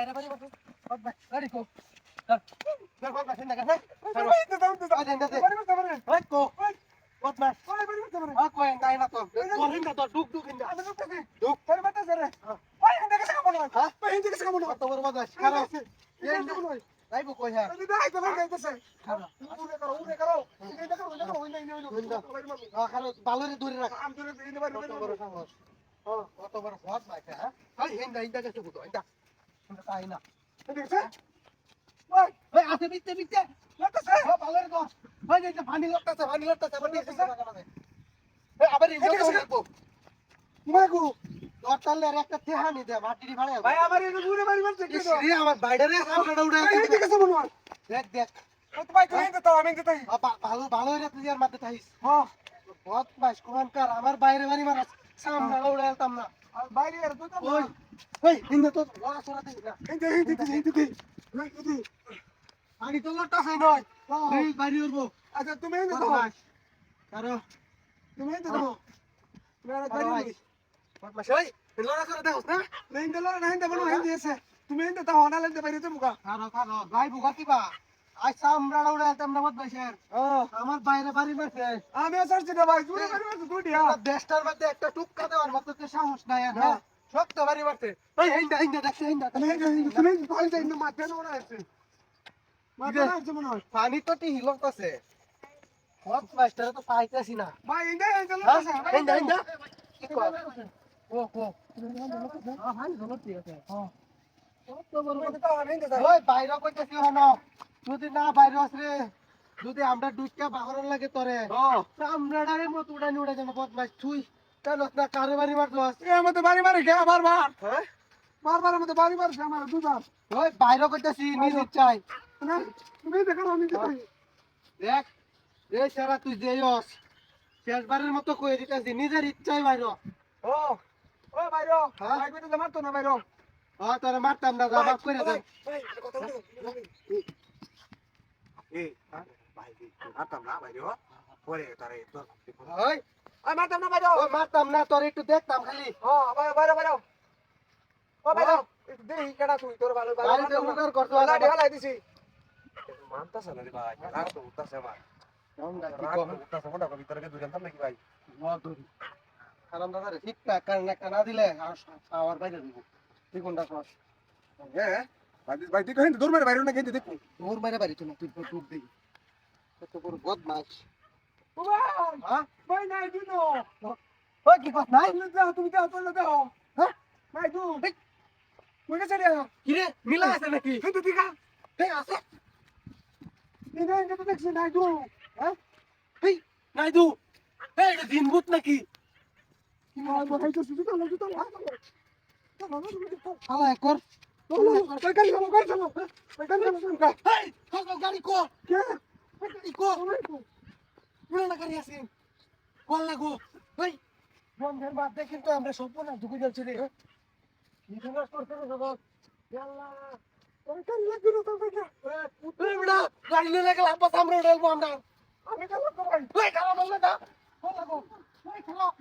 বাইরে বাইরে বসে গাড়ি কো দেখো কাছে না কাছে ওই কো কত মাস ওই কো নাই না তো তোর হিন্দা তো ডুক ডুক হিন্দা ডুক তোর বাতা জরে ওই হিন্দা কাছে কামনো হ্যাঁ ওই হিন্দা কাছে কামনো কত বড় বাতা খারাপ আছে এই হিন্দা যাইবো কই হ্যাঁ এই দাই তো গাইতেছে খারাপ উড়ে করো হিন্দা করো হিন্দা খারাপ বালরে দূরে রাখ আম দূরে হিন্দা বাড়ি বড় সাহস কত বড় হাত মাইছে হ্যাঁ ওই হিন্দা হিন্দা কাছে বুতো হিন্দা হিন্দা তাই না দেখছ ওই ওই আছে বিতে বিতে লাগতেছে ও বালরে তো ওই যে পানি লাগতেছে পানি দেখতেছে এই আবার হিন্দা করবো মাগু লটালে আর একটা তেহানি দে মাটিরি ভাড়া ভাই আমার এই দূরে বাড়ি মারছে কি রে আমার বাইরে সামনেটা উড়ে এই দিকে কেমন হয় দেখ দেখ কত ভাই কই তো আমি দিতাই ভালো ভালো রে তুই আর মারতে তাইস হ্যাঁ বহুত বাস কোমানকার আমার বাইরে বাড়ি মারাস সামনেটা উড়ে আলতাম না আর বাইরে আর তুই তো ওই ওই হিন্দা তো ওয়া সরা দে না হিন্দা আনি তো লটা হয় নয় এই বাড়ি উড়বো আচ্ছা তুমি হিন্দা তো কারো তুমি হিন্দা তো মেরা বাড়ি মাসই লড়া করে দাও না নাই দিলা নাই দেব না হিন্দি আছে তুমি হিন্দি তা হনা লাগতে পারি তো মুকা কারো ভাই বুকা কিবা আজ আমরা উড়ে আলতাম না মত বাইশের আমার বাইরে বাড়ি মারছে আমি আসছি না ভাই তুই বাড়ি মারছিস তুই দিয়া দেশটার মধ্যে একটা টুককা দেওয়ার মত তো সাহস নাই হ্যাঁ শক্ত বাড়ি মারছে ওই হিন্দা দেখছিস হিন্দা তুমি হিন্দা মারতে না ওরা আছে মারতে না মনে হয় পানি তো টি হিলতাছে মত মাস্টার তো পাইতাছি না ভাই হিন্দা কি কর ও ভাই ভালো ঠিক আছে হ্যাঁ ওই বাইরে কইতেছি হনো যদি না বাইরে আসরে যদি আমরা দুইটা বাহরন লাগে তোরে আমরাডারে মত উড়ানি উড়ে যাবে বদমাস তুই জানোস না কারে বাড়ি মারছস এ আমাদের বাড়ি মারে কে বারবার হ্যাঁ বারবার আমাদের বাড়ি মারছে আমার দুবার ওই বাইরে কইতেছি নিজ ইচ্ছাই না তুমি দেখো আমি দেখাই দেখ এই সারা তুই যেয়স শেষবারের মতো কই দিতেছি নিজের ইচ্ছাই বাইরে ও বাইরে ভাই কইতে যে মারতো না বাইরে তোরে মারতাম না জবাব করে দে এই ভাই মারতাম না বাইরে পরে তারে তোর ওই মারতাম না বাইরে মারতাম না তোর একটু দেখতাম খালি বাইরে ও বাইরে দেই কেডা তুই তোর ভালো বাইরে উগার করতো লাঠি হালাই দিছি মানতাছ না রে ভাই রাগ তো উঠতাছে আমার আমরা কি কম উঠতাছে মোটা ভিতরে কে দুজন নাকি ভাই ধরি কারণ দাদা রে ঠিকঠাক কারণ একটা না দিলে আর বাইরে দিব তুই কোনটা কস হ্যাঁ ভাই তুই কহিন দূর মেরে বাইরে না গেতে দেখো দূর মেরে বাইরে তুই তুই টুপ দিবি কত বড় বদমাশ ও ভাই হ্যাঁ ভাই নাই তুই নো ওই কি কস নাই তুমি দাও তোর দাও হ্যাঁ ভাই তুই মুই কাছে রে কি রে মিলা আছে নাকি তুই দিকা এই আছে এই না তো দেখছিস নাই তুই হ্যাঁ এই নাই তুই এই এটা দিন ভূত নাকি কি মাল ভাই তো সুযোগ তো হালা কর গাড়ি কো গাড়ি কো না গাড়ি আছে কল লাগো ভাই বন্ধের বাদ দিয়ে কিন্তু আমরা সব না ঢুকে যাচ্ছি রে ইতিহাস করতে হবে আল্লাহ ওই গাড়ি লাগবে না তো ভাই বড়া গাড়ি নিয়ে গেল আপা আমরা উঠবো আমরা আমি গেলাম তো ভাই ওই খারাপ বললে না কল লাগো ওই খারাপ